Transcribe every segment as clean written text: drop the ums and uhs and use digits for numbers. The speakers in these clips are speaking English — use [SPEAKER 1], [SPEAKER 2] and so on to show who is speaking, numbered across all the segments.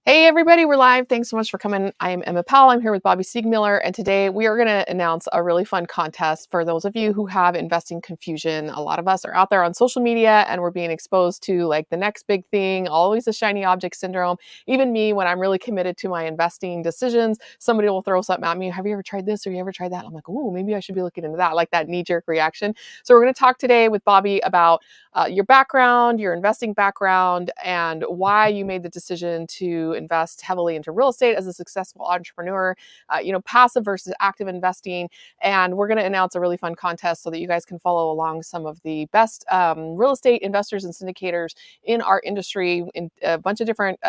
[SPEAKER 1] Hey everybody, we're live. Thanks so much for coming. I am Emma Powell. I'm here with Bobby Siegmiller, and today we are going to announce a really fun contest for those of you who have investing confusion. A lot of us are out there on social media and we're being exposed to like the next big thing, always the shiny object syndrome. Even me, when I'm really committed to my investing decisions, somebody will throw something at me. Have you ever tried this or you ever tried that? I'm like, oh, maybe I should be looking into that, like that knee-jerk reaction. So we're going to talk today with Bobby about your background, your investing background, and why you made the decision to invest heavily into real estate as a successful entrepreneur, passive versus active investing. And we're going to announce a really fun contest so that you guys can follow along some of the best real estate investors and syndicators in our industry in a bunch of different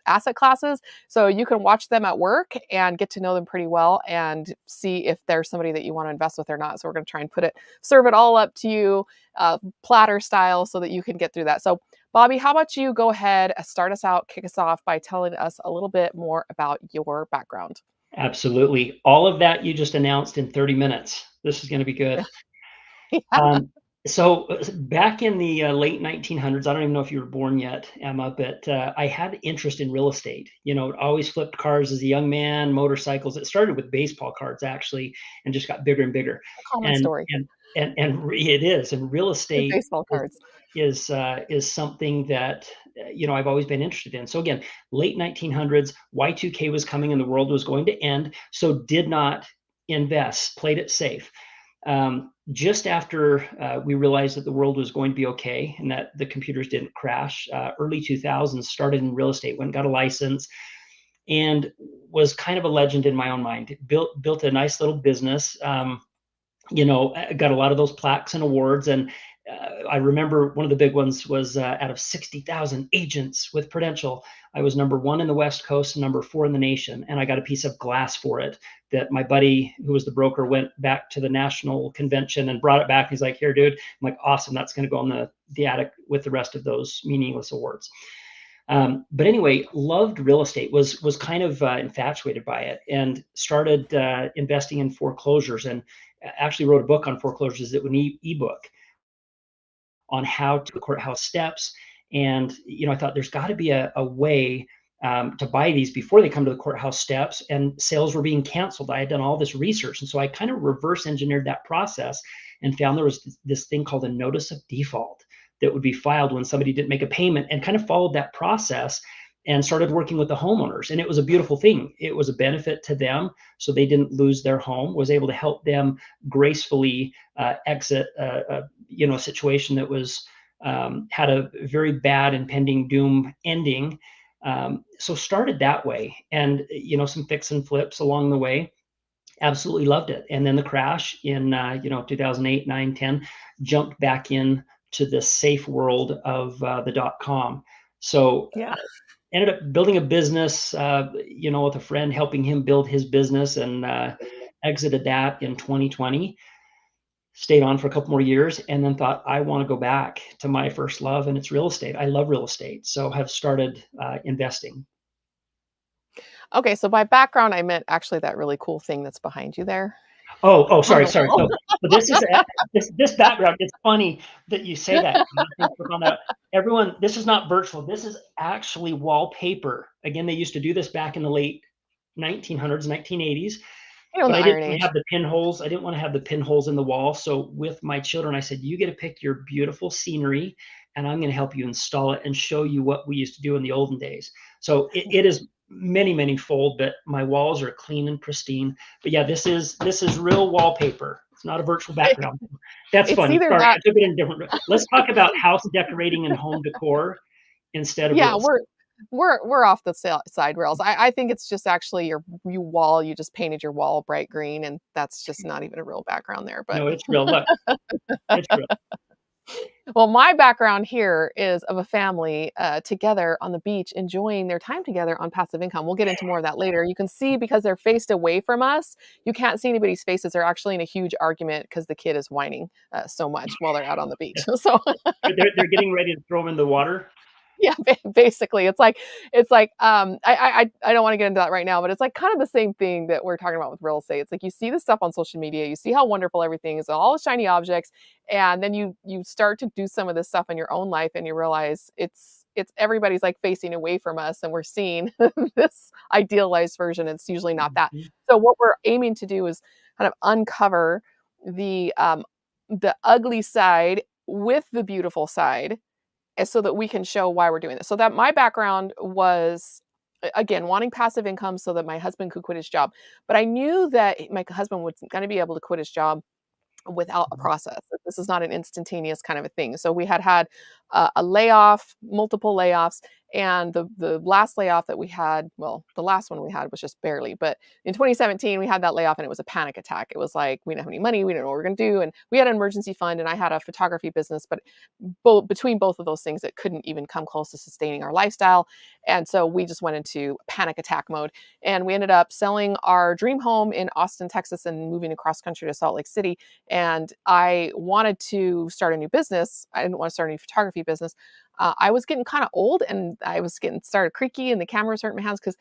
[SPEAKER 1] asset classes. So you can watch them at work and get to know them pretty well and see if there's somebody that you want to invest with or not. So we're going to try and serve it all up to you, platter style, so that you can get through that. So Bobby, how about you go ahead, start us out, kick us off by telling us a little bit more about your background.
[SPEAKER 2] Absolutely. All of that you just announced in 30 minutes. This is going to be good.
[SPEAKER 1] Yeah.
[SPEAKER 2] Um, so back in the late 1900s, I don't even know if you were born yet, Emma, but I had interest in real estate. Always flipped cars as a young man, motorcycles. It started with baseball cards actually, and just got bigger and bigger.
[SPEAKER 1] A common
[SPEAKER 2] And
[SPEAKER 1] story.
[SPEAKER 2] it is. And real
[SPEAKER 1] With
[SPEAKER 2] estate
[SPEAKER 1] baseball
[SPEAKER 2] is
[SPEAKER 1] cards.
[SPEAKER 2] is something that I've always been interested in. So again, late 1900s, Y2K was coming and the world was going to end. So did not invest, played it safe. Just after we realized that the world was going to be okay and that the computers didn't crash, early 2000s, started in real estate, went and got a license, and was kind of a legend in my own mind. Built a nice little business. Got a lot of those plaques and awards. And I remember one of the big ones was out of 60,000 agents with Prudential, I was number one in the West Coast and number four in the nation. And I got a piece of glass for it that my buddy, who was the broker, went back to the national convention and brought it back. He's like, here, dude. I'm like, awesome. That's going to go in the attic with the rest of those meaningless awards. But anyway, loved real estate, was kind of infatuated by it, and started investing in foreclosures, and actually wrote a book on foreclosures that was an ebook on how to courthouse steps. And I thought there's got to be a way to buy these before they come to the courthouse steps, and sales were being canceled. I had done all this research, and so I kind of reverse engineered that process and found there was this thing called a notice of default that would be filed when somebody didn't make a payment, and kind of followed that process and started working with the homeowners. And it was a beautiful thing. It was a benefit to them, so they didn't lose their home. Was able to help them gracefully exit a situation that was had a very bad impending doom ending. So started that way, and some fix and flips along the way. Absolutely loved it. And then the crash in 2008, 9, 10, jumped back in to the safe world of the .com. So
[SPEAKER 1] Yeah.
[SPEAKER 2] ended up building a business, with a friend, helping him build his business, and exited that in 2020. Stayed on for a couple more years, and then thought, I want to go back to my first love, and it's real estate. I love real estate, so have started investing.
[SPEAKER 1] Okay, so by background, I meant actually that really cool thing that's behind you there on
[SPEAKER 2] Sorry,
[SPEAKER 1] the
[SPEAKER 2] sorry.
[SPEAKER 1] wall.
[SPEAKER 2] So this is this background. It's funny that you say that. Thanks for calling out. Everyone, this is not virtual. This is actually wallpaper. Again, they used to do this back in the late 1900s, 1980s.
[SPEAKER 1] In
[SPEAKER 2] But
[SPEAKER 1] the
[SPEAKER 2] I didn't
[SPEAKER 1] Iron
[SPEAKER 2] want to
[SPEAKER 1] Age.
[SPEAKER 2] have the pinholes. I didn't want to have the pinholes in the wall. So with my children, I said, you get to pick your beautiful scenery, and I'm going to help you install it and show you what we used to do in the olden days. So it is many, many fold, but my walls are clean and pristine. But yeah, this is real wallpaper. It's not a virtual background. That's
[SPEAKER 1] It's
[SPEAKER 2] funny.
[SPEAKER 1] either
[SPEAKER 2] Sorry,
[SPEAKER 1] that.
[SPEAKER 2] I took it in a different. Let's talk about house decorating and home decor instead of
[SPEAKER 1] Yeah,
[SPEAKER 2] real estate.
[SPEAKER 1] we're off the side rails. I think it's just actually your wall. You just painted your wall bright green, and that's just not even a real background there. But
[SPEAKER 2] No, it's real. Look, it's real.
[SPEAKER 1] well, my background here is of a family together on the beach, enjoying their time together on passive income. We'll get into more of that later. You can see because they're faced away from us, you can't see anybody's faces. They're actually in a huge argument because the kid is whining so much while they're out on the beach. So
[SPEAKER 2] They're getting ready to throw them in the water.
[SPEAKER 1] yeah, basically, I don't want to get into that right now, but it's like kind of the same thing that we're talking about with real estate. It's like you see the stuff on social media, you see how wonderful everything is, all the shiny objects, and then you start to do some of this stuff in your own life, and you realize it's everybody's like facing away from us and we're seeing this idealized version. It's usually not that.
[SPEAKER 2] Mhm.
[SPEAKER 1] So what we're aiming to do is kind of uncover the ugly side with the beautiful side, and so that we can show why we're doing this. So that my background was, again, wanting passive income so that my husband could quit his job. But I knew that my husband was going to be able to quit his job without a
[SPEAKER 2] Mhm.
[SPEAKER 1] process. This is not an instantaneous kind of a thing. So we had a layoff, multiple layoffs, and the last layoff that we had, well, the last one we had was just barely, but in 2017 we had that layoff and it was a panic attack. It was like we didn't have any money, we didn't know what we were going to do, and we had an emergency fund, and I had a photography business, but between both of those things, it couldn't even come close to sustaining our lifestyle, and so we just went into panic attack mode, and we ended up selling our dream home in Austin, Texas, and moving across country to Salt Lake City. And I wanted to start a new business. I didn't want to start a new photography business. I was getting kind of old and I was getting started creaky and the camera was hurting my hands because,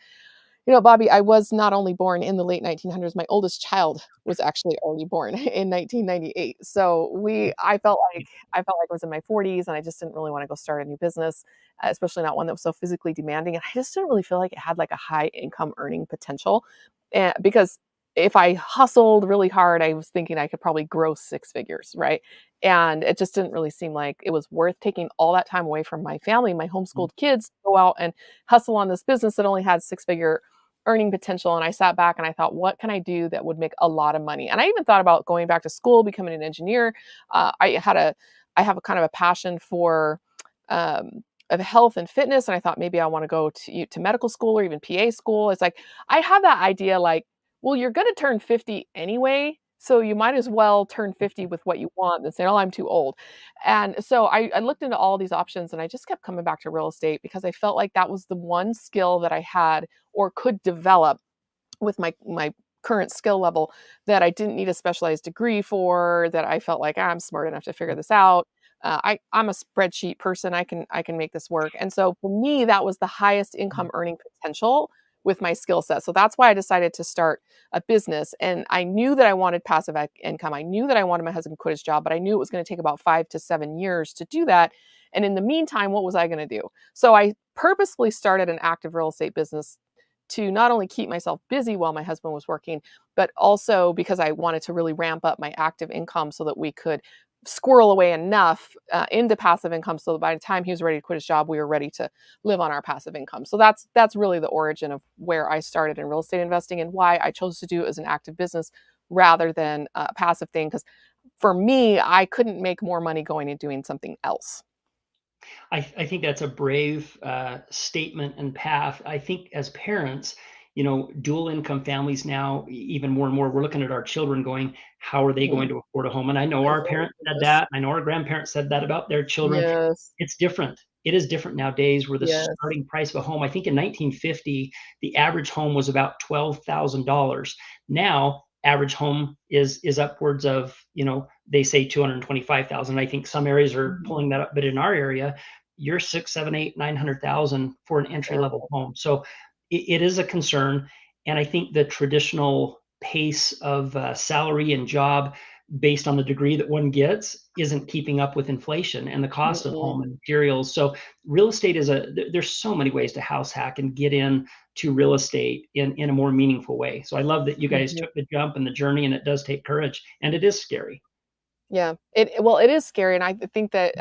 [SPEAKER 1] Bobby, I was not only born in the late 1900s, my oldest child was actually already born in 1998. So I felt like I was in my 40s and I just didn't really want to go start a new business, especially not one that was so physically demanding. And I just didn't really feel like it had like a high income earning potential. And because if I hustled really hard, I was thinking I could probably gross six figures, right? And it just didn't really seem like it was worth taking all that time away from my family, my homeschooled kids, to go out and hustle on this business that only had six-figure earning potential. And I sat back and I thought, what can I do that would make a lot of money? And I even thought about going back to school, becoming an engineer. I have a kind of a passion for of health and fitness, and I thought maybe I want to go to medical school or even PA school. It's like I had that idea, like, well, you're going to turn 50 anyway, so you might as well turn 50 with what you want than say, oh, I'm too old. And so I looked into all these options, and I just kept coming back to real estate because I felt like that was the one skill that I had or could develop with my current skill level that I didn't need a specialized degree for, that I felt like I'm smart enough to figure this out. I'm a spreadsheet person. I can make this work. And so for me, that was the highest income earning potential with my skill set. So that's why I decided to start a business. And I knew that I wanted passive income. I knew that I wanted my husband to quit his job, but I knew it was going to take about 5 to 7 years to do that. And in the meantime, what was I going to do? So I purposefully started an active real estate business to not only keep myself busy while my husband was working, but also because I wanted to really ramp up my active income so that we could squirrel away enough into passive income so that by the time he was ready to quit his job, we were ready to live on our passive income. So that's really the origin of where I started in real estate investing and why I chose to do it as an active business rather than a passive thing. Because for me, I couldn't make more money going and doing something else.
[SPEAKER 2] I think that's a brave statement and path. I think as parents, dual income families now, even more and more, we're looking at our children going, how are they
[SPEAKER 1] Mhm.
[SPEAKER 2] going to afford a home? And I know our
[SPEAKER 1] Oh,
[SPEAKER 2] parents said
[SPEAKER 1] goodness.
[SPEAKER 2] that. I know our grandparents said that about their children.
[SPEAKER 1] Yes.
[SPEAKER 2] It's different. It is different nowadays where the
[SPEAKER 1] Yes.
[SPEAKER 2] starting price of a home, I think in 1950, the average home was about $12,000. Now, average home is upwards of, they say 225,000. I think some areas are
[SPEAKER 1] Mhm.
[SPEAKER 2] pulling that up, but in our area, you're six, seven, eight, 900,000 for an entry
[SPEAKER 1] Yeah.
[SPEAKER 2] level home. So it is a concern. And I think the traditional pace of salary and job based on the degree that one gets isn't keeping up with inflation and the cost of
[SPEAKER 1] Mm-mm.
[SPEAKER 2] home and materials. So real estate there's so many ways to house hack and get in to real estate in a more meaningful way. So I love that you guys
[SPEAKER 1] Mhm.
[SPEAKER 2] took the jump and the journey, and it does take courage and it is scary.
[SPEAKER 1] Yeah. Well, it is scary, and I think that,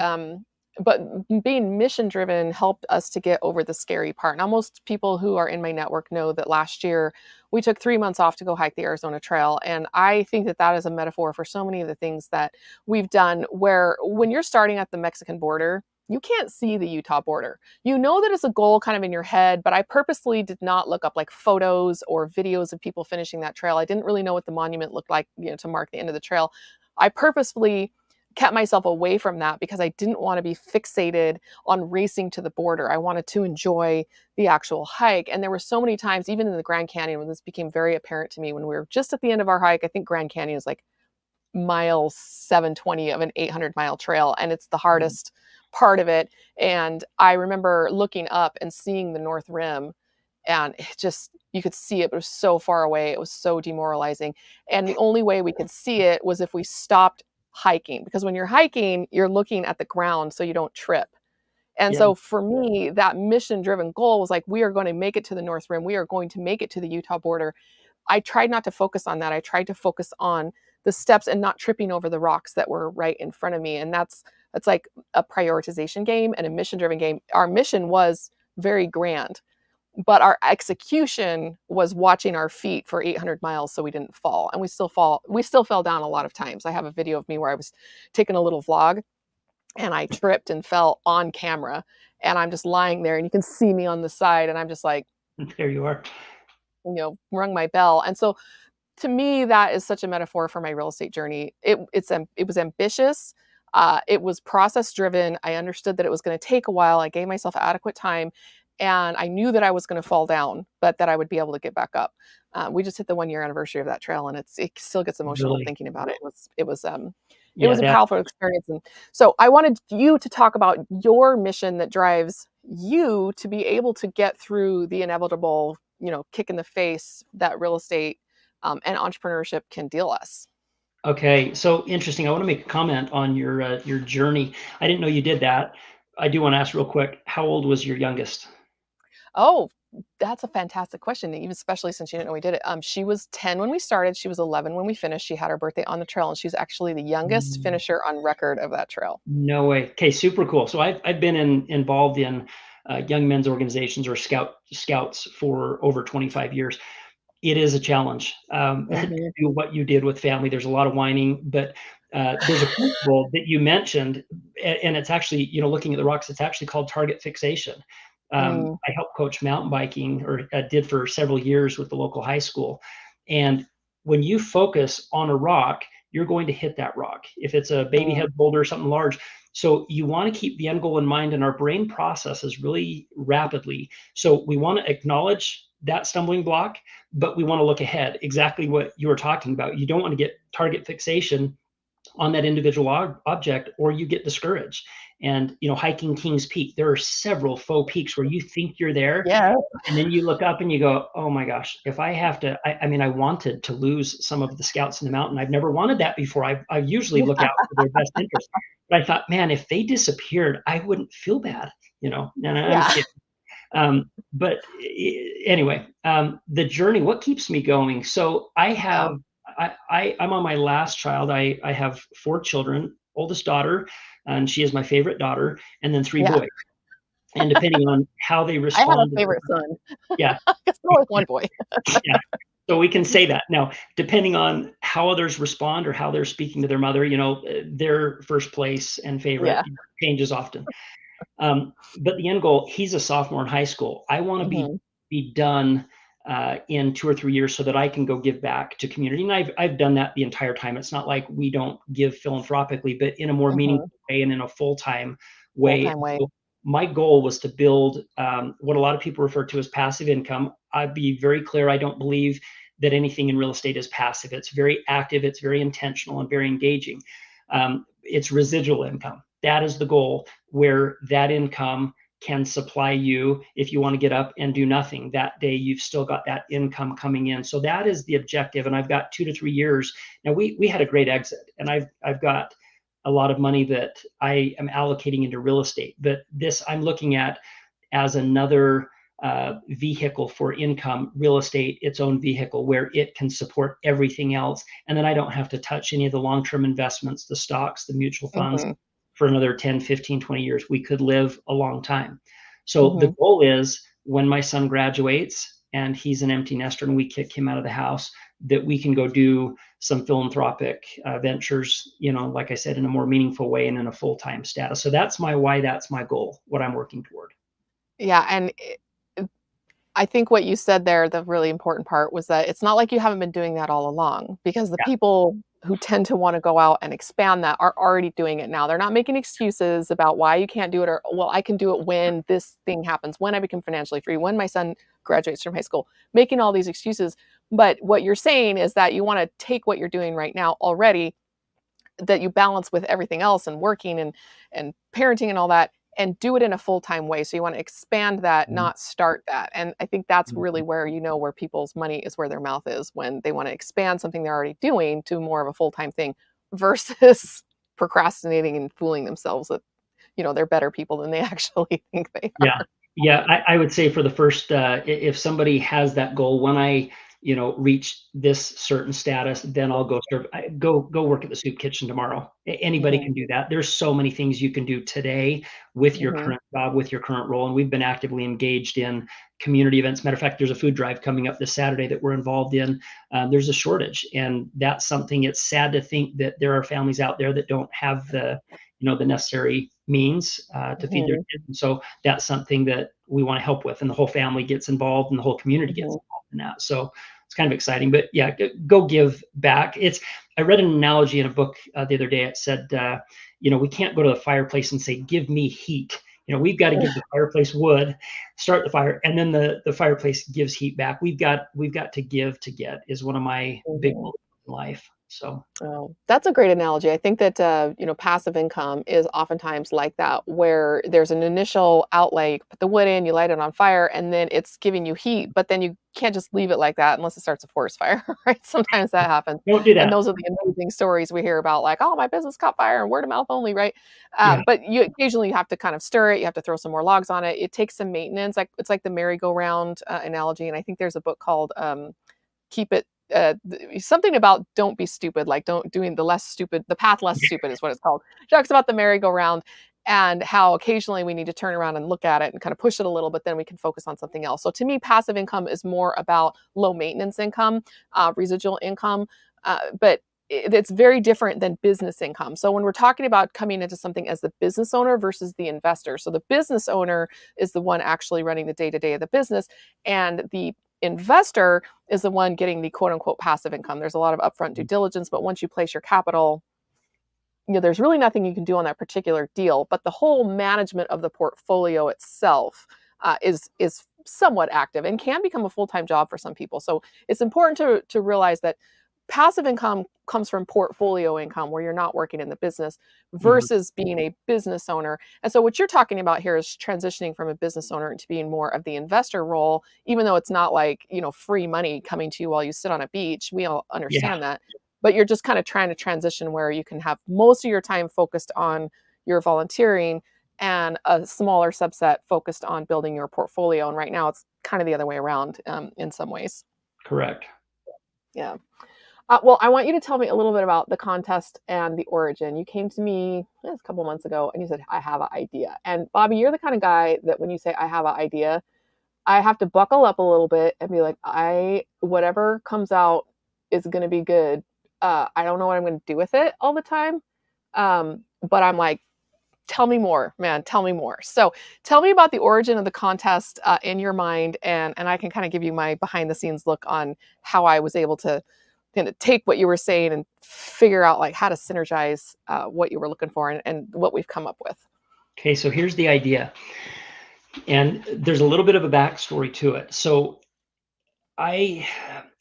[SPEAKER 1] but being mission driven helped us to get over the scary part. Now, most people who are in my network know that last year we took 3 months off to go hike the Arizona Trail, and I think that that is a metaphor for so many of the things that we've done. Where when you're starting at the Mexican border, you can't see the Utah border. You know that it's a goal kind of in your head, but I purposely did not look up like photos or videos of people finishing that trail. I didn't really know what the monument looked like, to mark the end of the trail. I purposefully kept myself away from that because I didn't want to be fixated on racing to the border. I wanted to enjoy the actual hike. And there were so many times, even in the Grand Canyon, when this became very apparent to me when we were just at the end of our hike. I think Grand Canyon is like mile 720 of an 800-mile trail, and it's the
[SPEAKER 2] Mhm.
[SPEAKER 1] hardest part of it. And I remember looking up and seeing the North Rim, and it just, you could see it, but it was so far away. It was so demoralizing. And the only way we could see it was if we stopped hiking, because when you're hiking, you're looking at the ground so you don't trip. And
[SPEAKER 2] Yeah.
[SPEAKER 1] so for me, that mission driven goal was like, we are going to make it to the North Rim. We are going to make it to the Utah border. I tried not to focus on that. I tried to focus on the steps and not tripping over the rocks that were right in front of me. And that's like a prioritization game and a mission driven game. Our mission was very grand, but our execution was watching our feet for 800 miles so we didn't fall. And we still fell down a lot of times. I have a video of me where I was taking a little vlog and I tripped and fell on camera, and I'm just lying there and you can see me on the side and I'm just like,
[SPEAKER 2] There you are.
[SPEAKER 1] rung my bell. And so to me, that is such a metaphor for my real estate journey. It was ambitious. It was process driven. I understood that it was going to take a while. I gave myself adequate time, and I knew that I was going to fall down, but that I would be able to get back up. We just hit the 1 year anniversary of that trail, and it still gets emotional
[SPEAKER 2] Really.
[SPEAKER 1] thinking about it. It
[SPEAKER 2] Yeah,
[SPEAKER 1] was a
[SPEAKER 2] that
[SPEAKER 1] powerful experience, and so I wanted you to talk about your mission that drives you to be able to get through the inevitable, kick in the face that real estate and entrepreneurship can deal us.
[SPEAKER 2] okay. So interesting. I want to make a comment on your journey. I didn't know you did that. I do want to ask real quick, how old was your youngest?
[SPEAKER 1] Oh, that's a fantastic question, even especially since you didn't know we did it. She was 10 when we started. She was 11 when we finished. She had her birthday on the trail, and she's actually the youngest
[SPEAKER 2] Mm,
[SPEAKER 1] finisher on record of that trail.
[SPEAKER 2] no way. Okay, super cool. So I've been involved in young men's organizations or scouts for over 25 years. It is a challenge to
[SPEAKER 1] Hmm.
[SPEAKER 2] do what you did with family. There's a lot of whining, but there's a principle that you mentioned, and it's actually, looking at the rocks, it's actually called target fixation.
[SPEAKER 1] Mm,
[SPEAKER 2] I helped coach mountain biking, or did for several years with the local high school. And when you focus on a rock, you're going to hit that rock. If it's a baby
[SPEAKER 1] mm,
[SPEAKER 2] head boulder or something large, so you want to keep the end goal in mind, and our brain processes really rapidly. So we want to acknowledge that stumbling block, but we want to look ahead. Exactly what you were talking about. You don't want to get target fixation on that individual object, or you get discouraged. And hiking Kings Peak, there are several faux peaks where you think you're there,
[SPEAKER 1] yeah.
[SPEAKER 2] and then you look up and you go, oh my gosh, if I have to, I mean, I wanted to lose some of the scouts in the mountain. I've never wanted that before. I usually look out for their best interest. But I thought, man, if they disappeared, I wouldn't feel bad, and I'm
[SPEAKER 1] Yeah.
[SPEAKER 2] kidding. But anyway, the journey, what keeps me going? So
[SPEAKER 1] Yeah.
[SPEAKER 2] I'm on my last child. I have 4 children, oldest daughter, and she is my favorite daughter, and then 3 boys.
[SPEAKER 1] Yeah.
[SPEAKER 2] And depending on how they
[SPEAKER 1] I have a
[SPEAKER 2] respond to
[SPEAKER 1] favorite
[SPEAKER 2] different,
[SPEAKER 1] son.
[SPEAKER 2] yeah,
[SPEAKER 1] It's only one boy.
[SPEAKER 2] yeah. So we can say that. Now, depending on how others respond or how they're speaking to their mother, their first place and favorite
[SPEAKER 1] Yeah.
[SPEAKER 2] changes often. But the end goal, he's a sophomore in high school. I want to be
[SPEAKER 1] Hmm.
[SPEAKER 2] be done in 2 or 3 years so that I can go give back to community. And I've done that the entire time. It's not like we don't give philanthropically, but in a more
[SPEAKER 1] Hmm.
[SPEAKER 2] meaningful way and in a full-time
[SPEAKER 1] Full
[SPEAKER 2] way.
[SPEAKER 1] time way.
[SPEAKER 2] So my goal was to build what a lot of people refer to as passive income. I'd be very clear. I don't believe that anything in real estate is passive. It's very active. It's very intentional and very engaging. It's residual income. That is the goal, where that income can supply you if you want to get up and do nothing that day. You've still got that income coming in. So that is the objective. And I've got 2 to 3 years. Now we had a great exit, and I've got a lot of money that I am allocating into real estate. But this I'm looking at as another vehicle for income, real estate, its own vehicle where it can support everything else. And then I don't have to touch any of the long-term investments, the stocks, the mutual funds,
[SPEAKER 1] Hmm.
[SPEAKER 2] for another 10, 15, 20 years. We could live a long time. So the
[SPEAKER 1] Hmm.
[SPEAKER 2] goal is, when my son graduates and he's an empty nester and we kick him out of the house, that we can go do some philanthropic ventures, like I said, in a more meaningful way and in a full-time status. So that's my why, that's my goal, what I'm working toward.
[SPEAKER 1] Yeah. And I think what you said there, the really important part was that it's not like you haven't been doing that all along, because the
[SPEAKER 2] Yeah.
[SPEAKER 1] people who tend to want to go out and expand that are already doing it now. They're not making excuses about why you can't do it, or, well, I can do it when this thing happens, when I become financially free, when my son graduates from high school, making all these excuses. But what you're saying is that you want to take what you're doing right now already, that you balance with everything else and working and parenting and all that, and do it in a full-time way. So you want to expand that,
[SPEAKER 2] Mhm.
[SPEAKER 1] not start that. And I think that's really
[SPEAKER 2] Mhm.
[SPEAKER 1] where people's money is, where their mouth is, when they want to expand something they're already doing to more of a full-time thing versus procrastinating and fooling themselves that they're better people than they actually think they
[SPEAKER 2] Yeah.
[SPEAKER 1] are.
[SPEAKER 2] Yeah. I would say for the first, if somebody has that goal, when I, reach this certain status, then I'll go serve, go work at the soup kitchen tomorrow. Anybody
[SPEAKER 1] Hmm.
[SPEAKER 2] can do that. There's so many things you can do today with your
[SPEAKER 1] Hmm.
[SPEAKER 2] current job, with your current role. And we've been actively engaged in community events. Matter of fact, there's a food drive coming up this Saturday that we're involved in. There's a shortage, and that's something. It's sad to think that there are families out there that don't have the necessary means to feed their
[SPEAKER 1] Hmm.
[SPEAKER 2] kids. And so that's something that we want to help with, and the whole family gets involved and the whole community gets
[SPEAKER 1] Hmm.
[SPEAKER 2] involved in that. So it's kind of exciting. But yeah, go give back. I read an analogy in a book the other day. It said, we can't go to the fireplace and say, give me heat. We've got to give the fireplace wood, start the fire, and then the fireplace gives heat back. We've got to give to get, is one of my big
[SPEAKER 1] Hmm.
[SPEAKER 2] beliefs in life. So
[SPEAKER 1] Oh, that's a great analogy. I think that passive income is oftentimes like that, where there's an initial outlay, you put the wood in, you light it on fire, and then it's giving you heat, but then you can't just leave it like that unless it starts a forest fire, right? Sometimes that happens.
[SPEAKER 2] don't do
[SPEAKER 1] And
[SPEAKER 2] that.
[SPEAKER 1] those are the amazing stories we hear about, like, oh, my business caught fire and word of mouth only, right?
[SPEAKER 2] Yeah.
[SPEAKER 1] But you occasionally have to kind of stir it, you have to throw some more logs on it. It takes some maintenance. Like it's like the merry-go-round analogy. And I think there's a book called keep it something about don't be stupid, like don't doing the path less stupid is what it's called. Talks about the merry-go-round and how occasionally we need to turn around and look at it and kind of push it a little, but then we can focus on something else. So to me, passive income is more about low maintenance income, residual income, but it's very different than business income. So when we're talking about coming into something as the business owner versus the investor, so the business owner is the one actually running the day to day of the business, and the investor is the one getting the quote unquote passive income. There's a lot of upfront due diligence, but once you place your capital, there's really nothing you can do on that particular deal. But the whole management of the portfolio itself is somewhat active and can become a full time job for some people. So it's important to realize that passive income comes from portfolio income where you're not working in the business
[SPEAKER 2] Mhm.
[SPEAKER 1] versus being a business owner. And so what you're talking about here is transitioning from a business owner into being more of the investor role, even though it's not like, free money coming to you while you sit on a beach. We all
[SPEAKER 2] Yeah.
[SPEAKER 1] understand that. But you're just kind of trying to transition where you can have most of your time focused on your volunteering and a smaller subset focused on building your portfolio. And right now it's kind of the other way around in some ways.
[SPEAKER 2] Correct.
[SPEAKER 1] Yeah. Well, I want you to tell me a little bit about the contest and the origin. You came to me a couple months ago and you said, I have an idea. And Bobby, you're the kind of guy that when you say, I have an idea, I have to buckle up a little bit and be like, whatever comes out is going to be good. I don't know what I'm going to do with it all the time. But I'm like, tell me more, man, tell me more. So tell me about the origin of the contest in your mind. And I can kind of give you my behind the scenes look on how I was able to kind of take what you were saying and figure out like how to synergize what you were looking for and what we've come up with.
[SPEAKER 2] Okay, so here's the idea. And there's a little bit of a backstory to it. So I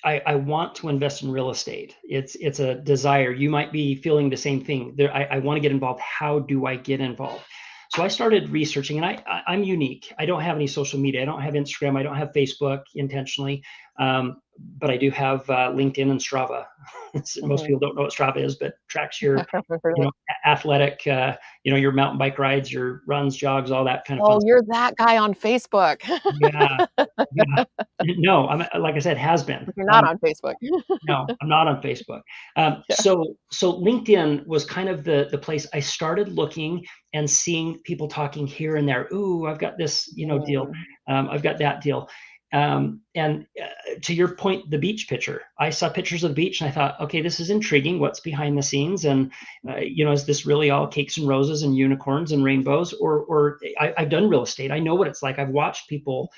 [SPEAKER 2] I want to invest in real estate. It's a desire. You might be feeling the same thing. I want to get involved. How do I get involved? So I started researching, and I'm unique. I don't have any social media. I don't have Instagram. I don't have Facebook intentionally, but I do have LinkedIn and Strava. Most
[SPEAKER 1] Hmm.
[SPEAKER 2] people don't know what Strava is, but tracks your
[SPEAKER 1] I've heard of it.
[SPEAKER 2] athletic, your mountain bike rides, your runs, jogs, all that kind of fun
[SPEAKER 1] Oh,
[SPEAKER 2] stuff.
[SPEAKER 1] you're that guy on Facebook.
[SPEAKER 2] Yeah, yeah. No, I'm like I said, has been.
[SPEAKER 1] You're not on Facebook.
[SPEAKER 2] No, I'm not on Facebook.
[SPEAKER 1] Yeah.
[SPEAKER 2] So LinkedIn was kind of the place I started looking and seeing people talking here and there. Ooh, I've got this, deal.
[SPEAKER 1] Mm.
[SPEAKER 2] I've got that deal. And to your point, the beach picture. I saw pictures of the beach and I thought, okay, this is intriguing. What's behind the scenes? And is this really all cakes and roses and unicorns and rainbows? Or I've done real estate. I know what it's like. I've watched people,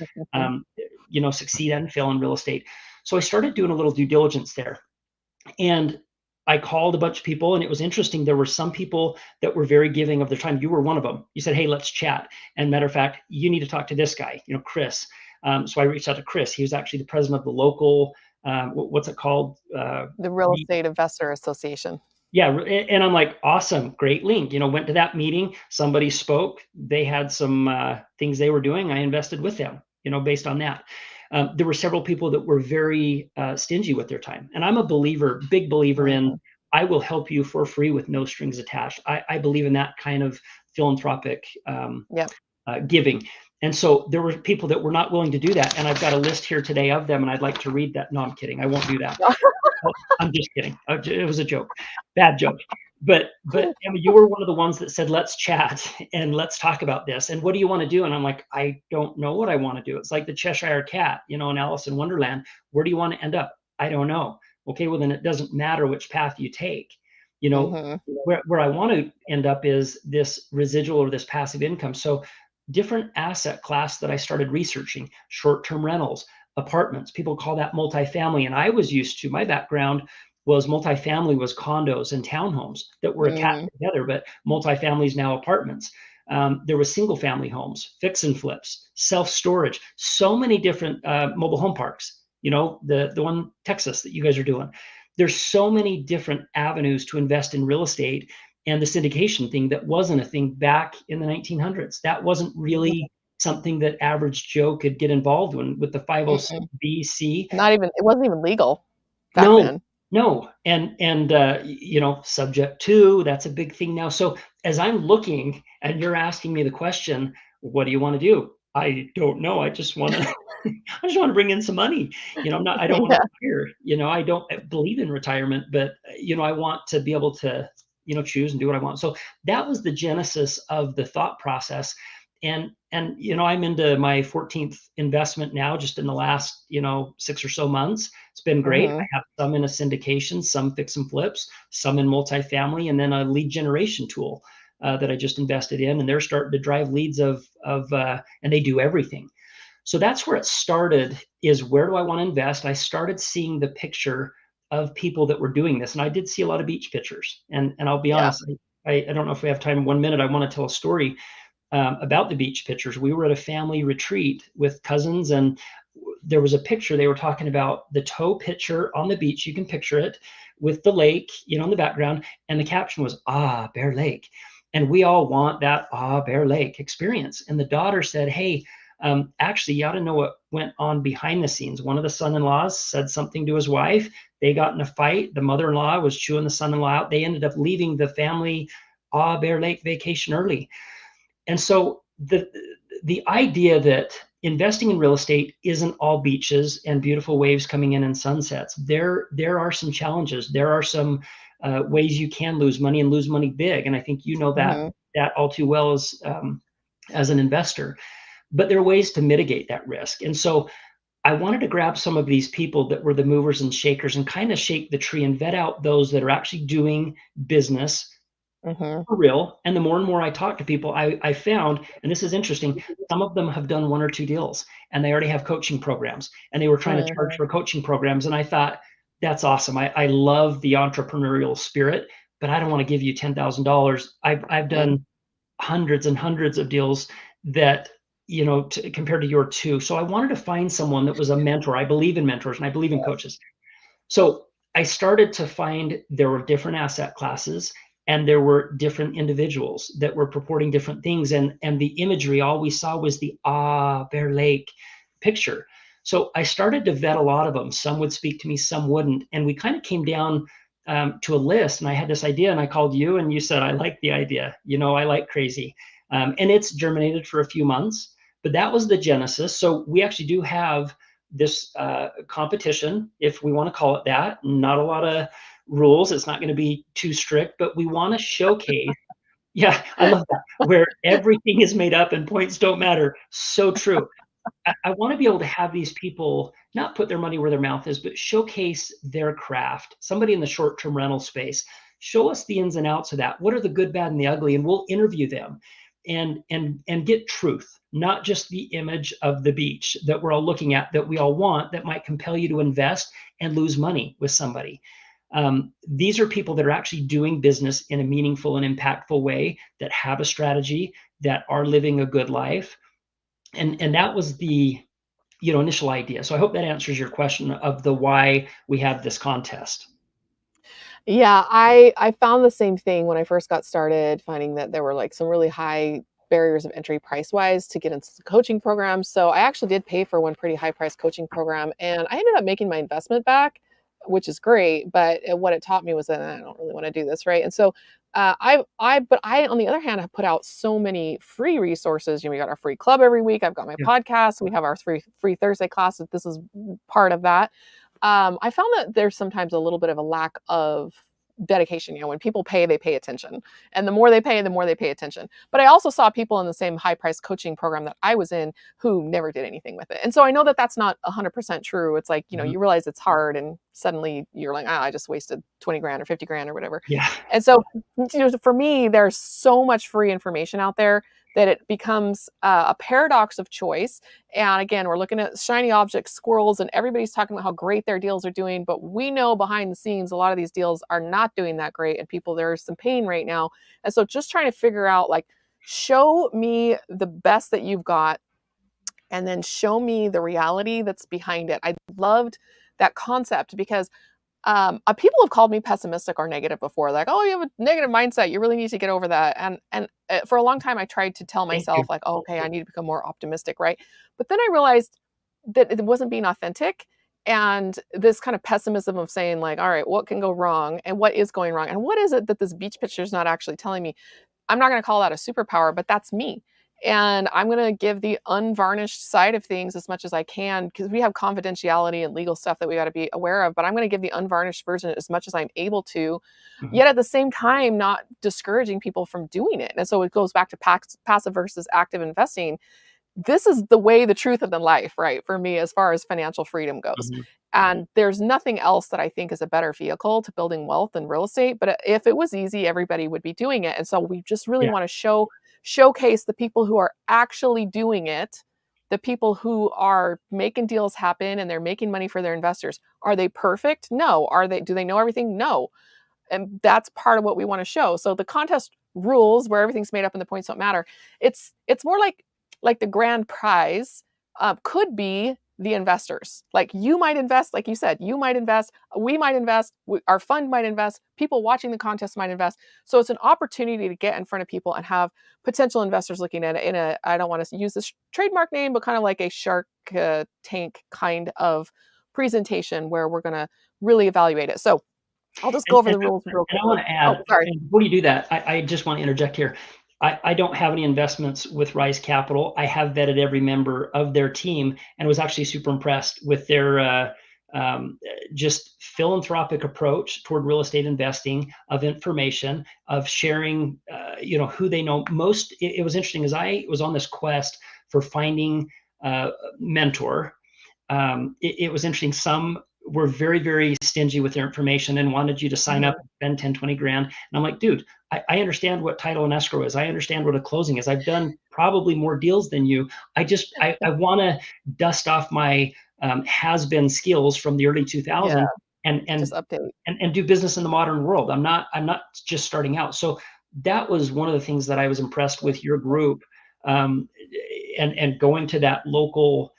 [SPEAKER 2] succeed and fail in real estate. So I started doing a little due diligence there. And I called a bunch of people, and it was interesting. There were some people that were very giving of their time. You were one of them. You said, "Hey, let's chat." And matter of fact, you need to talk to this guy, Chris. So I reached out to Chris. He was actually the president of the local, what's it called?
[SPEAKER 1] The Real Estate Investor Association.
[SPEAKER 2] Yeah, and I'm like, awesome, great link. Went to that meeting. Somebody spoke. They had some things they were doing. I invested with them. Based on that. There were several people that were very stingy with their time. And I'm a believer, big believer in
[SPEAKER 1] Mhm.
[SPEAKER 2] I will help you for free with no strings attached. I believe in that kind of philanthropic
[SPEAKER 1] Yep.
[SPEAKER 2] giving. And so there were people that were not willing to do that. And I've got a list here today of them, and I'd like to read that. No, I'm kidding. I won't do that. Oh, I'm just kidding. It was a joke, bad joke. But Emma, you were one of the ones that said, let's chat and let's talk about this. And what do you want to do? And I'm like, I don't know what I want to do. It's like the Cheshire Cat, in Alice in Wonderland. Where do you want to end up? I don't know. Okay, well, then it doesn't matter which path you take.
[SPEAKER 1] Hmm.
[SPEAKER 2] Where I want to end up is this residual or this passive income. So different asset class that I started researching, short-term rentals, apartments. People call that multifamily. And I was used to, my background was multifamily was condos and townhomes that were attached together, but multifamily is now apartments. There was single family homes, fix and flips, self-storage, so many different mobile home parks, the one Texas that you guys are doing. There's so many different avenues to invest in real estate, and the syndication thing that wasn't a thing back in the 1900s. That wasn't really something that average Joe could get involved in with the
[SPEAKER 1] Mm-mm.
[SPEAKER 2] 506B.
[SPEAKER 1] Not even, it wasn't even legal back
[SPEAKER 2] No,
[SPEAKER 1] then.
[SPEAKER 2] no. And subject to, that's a big thing now. So as I'm looking and you're asking me the question, what do you want to do? I don't know. I just want to I just want to bring in some money. I don't want
[SPEAKER 1] Yeah.
[SPEAKER 2] to retire. I don't believe in retirement, but I want to be able to, choose and do what I want. So that was the genesis of the thought process. And I'm into my 14th investment now, just in the last 6 or so months. It's been great. I
[SPEAKER 1] Hmm.
[SPEAKER 2] have some in a syndication, some fix and flips, some in multifamily, and then a lead generation tool that I just invested in, and they're starting to drive leads and they do everything. So that's where it started, is where do I want to invest? I started seeing the picture of people that were doing this. And I did see a lot of beach pictures. And I'll be
[SPEAKER 1] Yeah.
[SPEAKER 2] honest, I don't know if we have time in 1 minute. I want to tell a story about the beach pictures. We were at a family retreat with cousins, and there was a picture. They were talking about the tow picture on the beach. You can picture it with the lake, in the background. And the caption was, Bear Lake. And we all want that Bear Lake experience. And the daughter said, hey, actually, you ought to know what went on behind the scenes. One of the son-in-laws said something to his wife. They got in a fight. The mother-in-law was chewing the son-in-law out. They ended up leaving the family Bear Lake vacation early. And so the idea that investing in real estate isn't all beaches and beautiful waves coming in and sunsets. There are some challenges. There are some ways you can lose money and lose money big. And I think that
[SPEAKER 1] Hmm.
[SPEAKER 2] all too well as an investor. But there are ways to mitigate that risk. And so I wanted to grab some of these people that were the movers and shakers and kind of shake the tree and vet out those that are actually doing business
[SPEAKER 1] Hmm.
[SPEAKER 2] for real. And the more and more I talk to people, I found, and this is interesting, some of them have done 1 or 2 deals and they already have coaching programs, and they were trying to charge for coaching programs. And I thought, that's awesome. I love the entrepreneurial spirit, but I don't want to give you $10,000. I've done hundreds and hundreds of deals that, compared to your two. So I wanted to find someone that was a mentor. I believe in mentors and I believe in coaches. So I started to find there were different asset classes and there were different individuals that were purporting different things. And the imagery, all we saw was the Bear Lake picture. So I started to vet a lot of them. Some would speak to me, some wouldn't. And we kind of came down to a list, and I had this idea, and I called you and you said, I like the idea. I like crazy. And it's germinated for a few months, but that was the genesis. So we actually do have this competition, if we want to call it that. Not a lot of rules. It's not going to be too strict, but we want to showcase. Yeah, I love that. Where everything is made up and points don't matter. So true. I want to be able to have these people not put their money where their mouth is, but showcase their craft. Somebody in the short-term rental space, show us the ins and outs of that. What are the good, bad, and the ugly? And we'll interview them and get truth, not just the image of the beach that we're all looking at, that we all want, that might compel you to invest and lose money with somebody. These are people that are actually doing business in a meaningful and impactful way, that have a strategy, that are living a good life. And that was the initial idea. So I hope that answers your question of the why we have this contest.
[SPEAKER 1] Yeah, I found the same thing when I first got started, finding that there were like some really high barriers of entry price wise to get into the coaching program. So I actually did pay for one pretty high price coaching program, and I ended up making my investment back. which is great. But what it taught me was that I don't really want to do this, right? And so but I, on the other hand, have put out so many free resources. You know, we got our free club every week. I've got my
[SPEAKER 2] Yeah.
[SPEAKER 1] podcast. We have our free Thursday class. This is part of that. I found that there's sometimes a little bit of a lack of dedication. You know, when people pay, they pay attention, and the more they pay, the more they pay attention. But I also saw people in the same high price coaching program that I was in who never did anything with it. And so I know that that's not 100% true. It's like, you know,
[SPEAKER 2] Mhm.
[SPEAKER 1] you realize it's hard, and suddenly you're like, I just wasted 20 grand or 50 grand or whatever.
[SPEAKER 2] Yeah.
[SPEAKER 1] And so, you know, for me, there's so much free information out there that it becomes a paradox of choice. And again, we're looking at shiny object squirrels, and everybody's talking about how great their deals are doing. But we know behind the scenes, a lot of these deals are not doing that great, and people, there's some pain right now. And so, just trying to figure out, like, show me the best that you've got, and then show me the reality that's behind it. I loved that concept because people have called me pessimistic or negative before, like, "Oh, you have a negative mindset. You really need to get over that." And for a long time, I tried to tell
[SPEAKER 2] Thank you.
[SPEAKER 1] myself, like, "Oh, okay, I need to become more optimistic," right? But then I realized that it wasn't being authentic, and this kind of pessimism of saying, like, "All right, what can go wrong, and what is going wrong, and what is it that this beach picture is not actually telling me?" I'm not going to call that a superpower, but that's me. And I'm going to give the unvarnished side of things as much as I can, because we have confidentiality and legal stuff that we got to be aware of. But I'm going to give the unvarnished version as much as I'm able to,
[SPEAKER 2] Mhm.
[SPEAKER 1] yet at the same time, not discouraging people from doing it. And so it goes back to passive versus active investing. This is the way, the truth of the life, right? For me, as far as financial freedom goes.
[SPEAKER 2] Mhm.
[SPEAKER 1] And there's nothing else that I think is a better vehicle to building wealth than real estate. But if it was easy, everybody would be doing it. And so we just really
[SPEAKER 2] Yeah.
[SPEAKER 1] want to showcase the people who are actually doing it, the people who are making deals happen and they're making money for their investors. Are they perfect? No. Do they know everything? No. And that's part of what we want to show. So the contest rules, where everything's made up and the points don't matter, it's more like the grand prize could be the investors. Like, you might invest, like you said, you might invest, we might invest, our fund might invest, people watching the contest might invest. So it's an opportunity to get in front of people and have potential investors looking at it in a, I don't want to use this trademark name, but kind of like a Shark Tank kind of presentation where we're going to really evaluate it. So I'll just go
[SPEAKER 2] And,
[SPEAKER 1] over
[SPEAKER 2] and,
[SPEAKER 1] the rules real
[SPEAKER 2] and I want
[SPEAKER 1] quickly.
[SPEAKER 2] to
[SPEAKER 1] Oh,
[SPEAKER 2] add,
[SPEAKER 1] sorry.
[SPEAKER 2] and before you do that, I just want to interject here. I don't have any investments with Rise Capital. I have vetted every member of their team and was actually super impressed with their just philanthropic approach toward real estate investing, of information, of sharing, who they know most. It was interesting as I was on this quest for finding a mentor. It was interesting. Some were very, very stingy with their information and wanted you to sign up
[SPEAKER 1] Mhm.
[SPEAKER 2] and spend 10, 20 grand. And I'm like, dude, I understand what title and escrow is. I understand what a closing is. I've done probably more deals than you. I want to dust off my has-been skills from the early
[SPEAKER 1] Yeah,
[SPEAKER 2] 2000s and,
[SPEAKER 1] just
[SPEAKER 2] and,
[SPEAKER 1] update.
[SPEAKER 2] and do business in the modern world. I'm not just starting out. So that was one of the things that I was impressed with your group, um, and going to that local,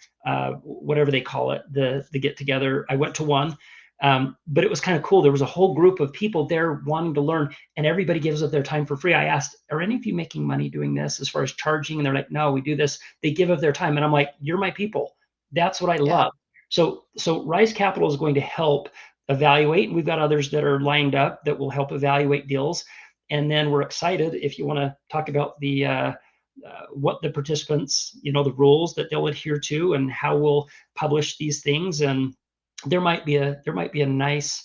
[SPEAKER 2] whatever they call it, the get together. I went to one, but it was kind of cool. There was a whole group of people there wanting to learn, and everybody gives up their time for free. I asked, "Are any of you making money doing this as far as charging?" And they're like, "No, we do this." They give up their time, and I'm like, "You're my people." That's what I
[SPEAKER 1] Yeah.
[SPEAKER 2] love. So Rise Capital is going to help evaluate, and we've got others that are lined up that will help evaluate deals. And then we're excited if you want to talk about the what the participants, the rules that they'll adhere to, and how we'll publish these things. And there might be a nice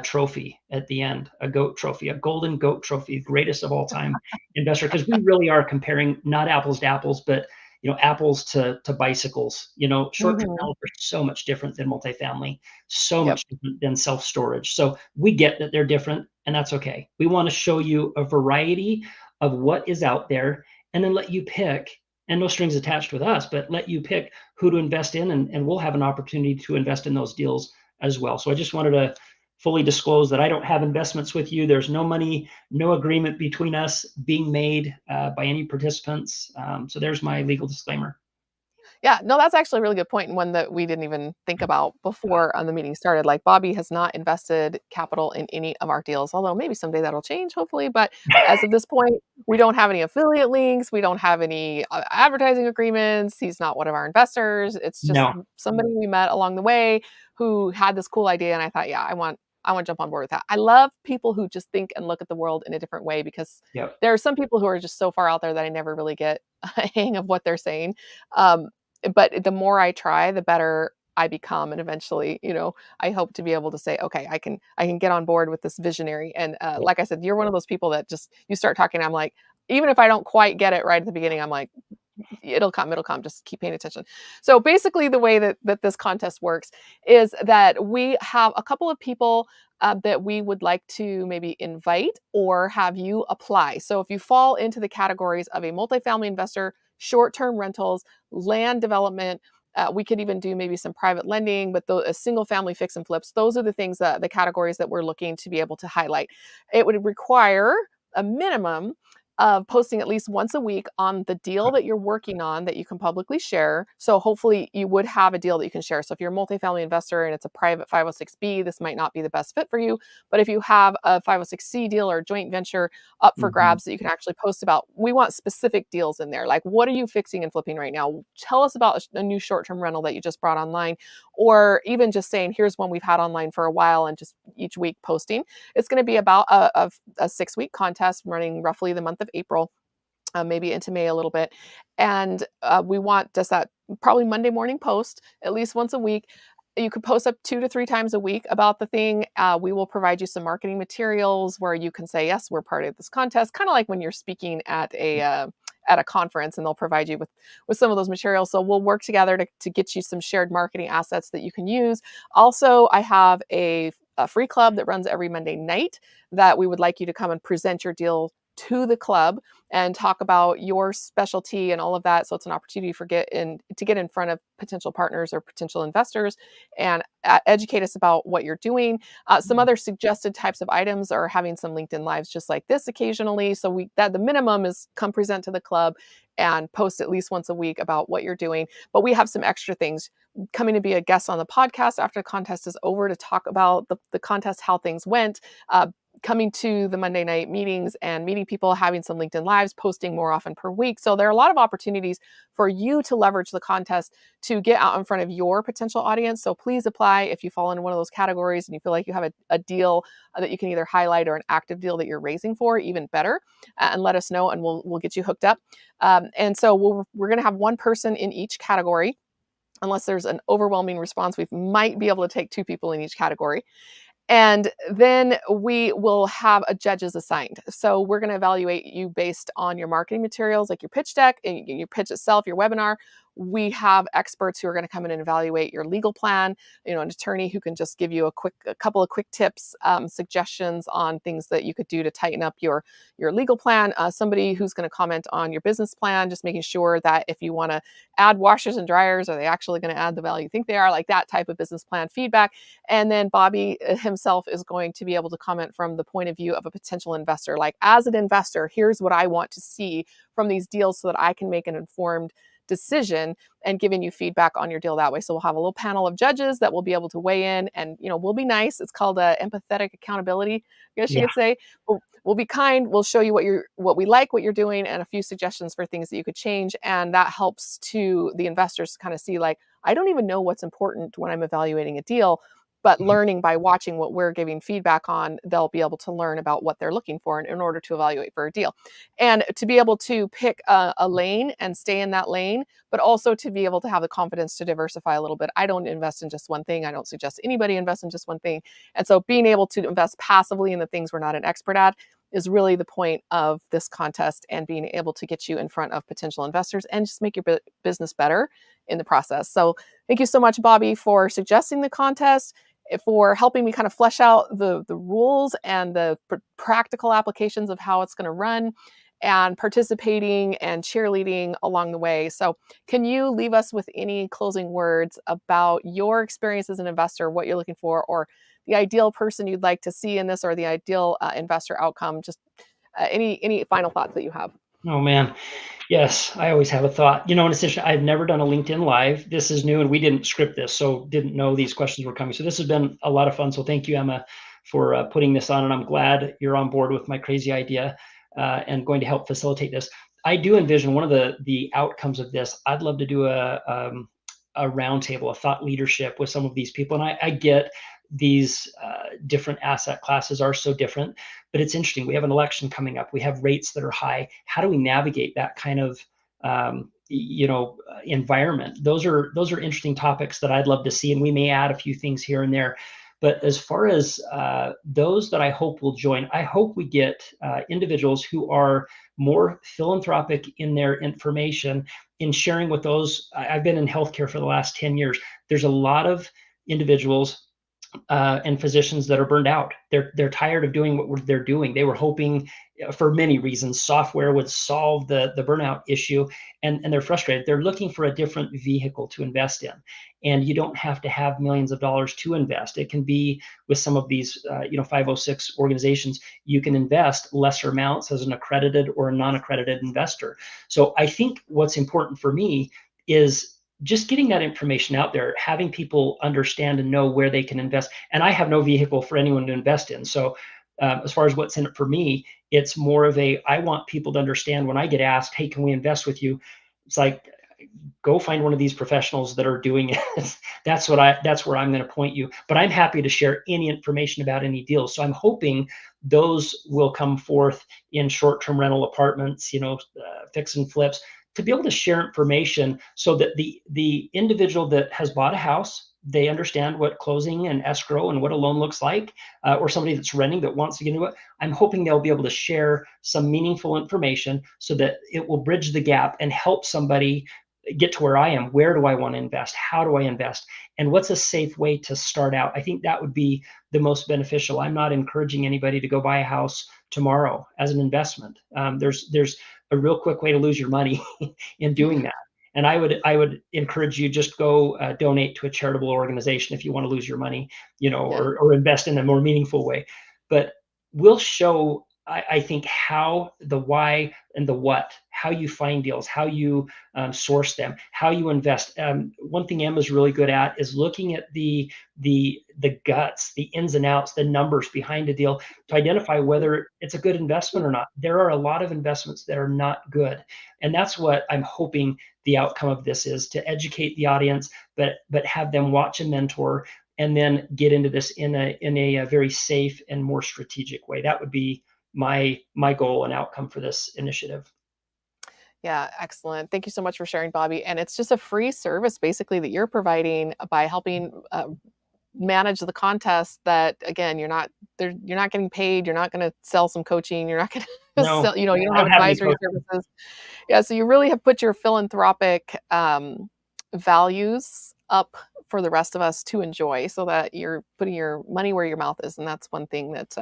[SPEAKER 2] trophy at the end, a goat trophy, a golden goat trophy, greatest of all time investor, because we really are comparing not apples to apples, but apples to bicycles. Short-term
[SPEAKER 1] Mhm.
[SPEAKER 2] rentals are so much different than multifamily, so
[SPEAKER 1] Yep.
[SPEAKER 2] much different than self-storage. So we get that they're different, and that's okay. We want to show you a variety of what is out there, and then let you pick, and no strings attached with us, but let you pick who to invest in, and we'll have an opportunity to invest in those deals as well. So I just wanted to fully disclose that I don't have investments with you. There's no money, no agreement between us being made by any participants. So there's my legal disclaimer.
[SPEAKER 1] Yeah, no, that's actually a really good point, and one that we didn't even think about before the meeting started. Like Bobby has not invested capital in any of our deals, although maybe someday that'll change, hopefully. But as of this point, we don't have any affiliate links. We don't have any advertising agreements. He's not one of our investors. It's just
[SPEAKER 2] No.
[SPEAKER 1] somebody we met along the way who had this cool idea, and I thought, yeah, I want to jump on board with that. I love people who just think and look at the world in a different way because
[SPEAKER 2] Yep.
[SPEAKER 1] there are some people who are just so far out there that I never really get a hang of what they're saying. Um, but the more I try, the better I become, and eventually, I hope to be able to say, okay, I can get on board with this visionary. And
[SPEAKER 2] Yep.
[SPEAKER 1] like I said, you're one of those people that just you start talking, I'm like, even if I don't quite get it right at the beginning, I'm like, it'll come, just keep paying attention. So basically the way that this contest works is that we have a couple of people that we would like to maybe invite or have you apply. So if you fall into the categories of a multifamily investor, short-term rentals, land development, we could even do maybe some private lending, but a single family fix and flips, those are the things that the categories that we're looking to be able to highlight. It would require a minimum of posting at least once a week on the deal that you're working on that you can publicly share. So hopefully you would have a deal that you can share. So if you're a multifamily investor and it's a private 506B, this might not be the best fit for you. But if you have a 506C deal or a joint venture up for
[SPEAKER 2] Mhm.
[SPEAKER 1] grabs that you can actually post about, we want specific deals in there. Like, what are you fixing and flipping right now? Tell us about a new short-term rental that you just brought online, or even just saying, here's one we've had online for a while, and just each week posting. It's going to be about a 6-week contest running roughly the month of April, maybe into May a little bit. And we want just that probably Monday morning post at least once a week. You could post up 2 to 3 times a week about the thing. We will provide you some marketing materials where you can say, yes, we're part of this contest. Kind of like when you're speaking at a conference, and they'll provide you with some of those materials. So we'll work together to get you some shared marketing assets that you can use. Also, I have a free club that runs every Monday night that we would like you to come and present your deal to the club and talk about your specialty and all of that. So it's an opportunity to get in front of potential partners or potential investors and educate us about what you're doing. Some other suggested types of items are having some LinkedIn lives just like this occasionally. So the minimum is come present to the club and post at least once a week about what you're doing. But we have some extra things, coming to be a guest on the podcast after the contest is over to talk about the contest, how things went, coming to the Monday night meetings and meeting people, having some LinkedIn lives, posting more often per week. So there are a lot of opportunities for you to leverage the contest to get out in front of your potential audience. So please apply if you fall into one of those categories and you feel like you have a deal that you can either highlight or an active deal that you're raising for, even better, and let us know and we'll get you hooked up. And so we're going to have one person in each category. Unless there's an overwhelming response, we might be able to take 2 people in each category. And then we will have a judges assigned. So we're going to evaluate you based on your marketing materials, like your pitch deck, and your pitch itself, your webinar. We have experts who are going to come in and evaluate your legal plan, an attorney who can just give you a couple of quick tips, suggestions on things that you could do to tighten up your legal plan. Somebody who's going to comment on your business plan, just making sure that if you want to add washers and dryers, are they actually going to add the value you think they are, like that type of business plan feedback. And then Bobby himself is going to be able to comment from the point of view of a potential investor. Like, as an investor, here's what I want to see from these deals so that I can make an informed decision, and giving you feedback on your deal that way. So we'll have a little panel of judges that will be able to weigh in, and we'll be nice. It's called empathetic accountability, I guess you
[SPEAKER 2] Yeah.
[SPEAKER 1] could say. We'll be kind. We'll show you what we like, what you're doing, and a few suggestions for things that you could change. And that helps to the investors to kind of see, like, I don't even know what's important when I'm evaluating a deal, but
[SPEAKER 2] Mhm.
[SPEAKER 1] learning by watching what we're giving feedback on, they'll be able to learn about what they're looking for in order to evaluate for a deal. And to be able to pick a lane and stay in that lane, but also to be able to have the confidence to diversify a little bit. I don't invest in just one thing. I don't suggest anybody invest in just one thing. And so being able to invest passively in the things we're not an expert at is really the point of this contest, and being able to get you in front of potential investors and just make your business better in the process. So thank you so much, Bobby, for suggesting the contest, for helping me kind of flesh out the rules and the practical applications of how it's going to run, and participating and cheerleading along the way. So can you leave us with any closing words about your experience as an investor, what you're looking for, or the ideal person you'd like to see in this, or the ideal investor outcome? Just any final thoughts that you have?
[SPEAKER 2] Oh man. Yes, I always have a thought. In addition, I've never done a LinkedIn Live. This is new, and we didn't script this, so didn't know these questions were coming. So this has been a lot of fun. So thank you, Emma, for putting this on, and I'm glad you're on board with my crazy idea and going to help facilitate this. I do envision one of the outcomes of this. I'd love to do a roundtable, a thought leadership with some of these people, and I get these different asset classes are so different, but it's interesting. We have an election coming up. We have rates that are high. How do we navigate that kind of environment? Those are interesting topics that I'd love to see, and we may add a few things here and there. But as far as those that I hope will join, I hope we get individuals who are more philanthropic in their information, in sharing with those. I've been in healthcare for the last 10 years. There's a lot of individuals and physicians that are burned out. They're tired of doing what they're doing. They were hoping, for many reasons, software would solve the burnout issue, and they're frustrated. They're looking for a different vehicle to invest in, and you don't have to have millions of dollars to invest. It can be with some of these 506 organizations. You can invest lesser amounts as an accredited or a non-accredited investor. So I think what's important for me is just getting that information out there, having people understand and know where they can invest. And I have no vehicle for anyone to invest in. So, as far as what's in it for me, it's more of I want people to understand when I get asked, hey, can we invest with you? It's like, go find one of these professionals that are doing it. That's where I'm going to point you. But I'm happy to share any information about any deals. So I'm hoping those will come forth in short-term rental apartments, fix and flips, to be able to share information so that the individual that has bought a house, they understand what closing and escrow and what a loan looks like, or somebody that's renting that wants to get into it. I'm hoping they'll be able to share some meaningful information so that it will bridge the gap and help somebody get to where I am. Where do I want to invest? How do I invest? And what's a safe way to start out? I think that would be the most beneficial. I'm not encouraging anybody to go buy a house tomorrow as an investment. There's a real quick way to lose your money in doing that. And I would encourage you, just go donate to a charitable organization if you want to lose your money,
[SPEAKER 1] Yeah.
[SPEAKER 2] or invest in a more meaningful way. But we'll show, I think, how, the why and the what, how you find deals, how you source them, how you invest. One thing Emma's really good at is looking at the guts, the ins and outs, the numbers behind a deal to identify whether it's a good investment or not. There are a lot of investments that are not good, and that's what I'm hoping the outcome of this is, to educate the audience, but have them watch a mentor and then get into this in a very safe and more strategic way. That would be my goal and outcome for this initiative.
[SPEAKER 1] Yeah, excellent. Thank you so much for sharing, Bobby. And it's just a free service basically that you're providing by helping manage the contest that, again, you're not there, you're not getting paid, you're not going to sell some coaching, you're not going to
[SPEAKER 2] No,
[SPEAKER 1] sell, you don't
[SPEAKER 2] I
[SPEAKER 1] have
[SPEAKER 2] don't have any
[SPEAKER 1] advisory
[SPEAKER 2] coaching.
[SPEAKER 1] services. Yeah, so you really have put your philanthropic values up for the rest of us to enjoy, so that you're putting your money where your mouth is, and that's one thing that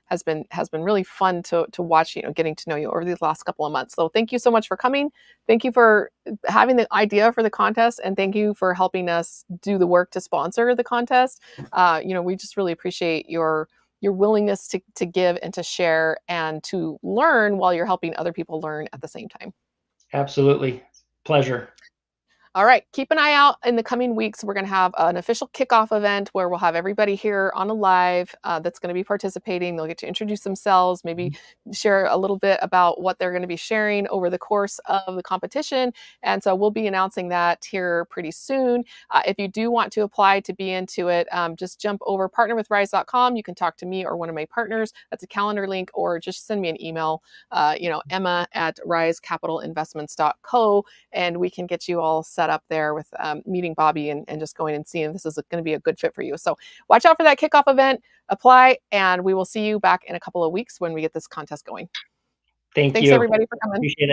[SPEAKER 1] has been really fun to watch. Getting to know you over these last couple of months. So thank you so much for coming. Thank you for having the idea for the contest, and thank you for helping us do the work to sponsor the contest. We just really appreciate your willingness to give and to share and to learn while you're helping other people learn at the same time.
[SPEAKER 2] Absolutely. Pleasure.
[SPEAKER 1] All right, keep an eye out in the coming weeks. We're going to have an official kickoff event where we'll have everybody here on a live that's going to be participating. They'll get to introduce themselves, maybe share a little bit about what they're going to be sharing over the course of the competition. And so we'll be announcing that here pretty soon. If you do want to apply to be into it, just jump over partnerwithrise.com. You can talk to me or one of my partners. That's a calendar link, or just send me an email, Emma@risecapitalinvestments.co, and we can get you all set up there with meeting Bobby and just going and seeing if this is going to be a good fit for you. So watch out for that kickoff event, apply, and we will see you back in a couple of weeks when we get this contest going.
[SPEAKER 2] Thank
[SPEAKER 1] Thanks
[SPEAKER 2] you.
[SPEAKER 1] everybody for coming.
[SPEAKER 2] Appreciate it.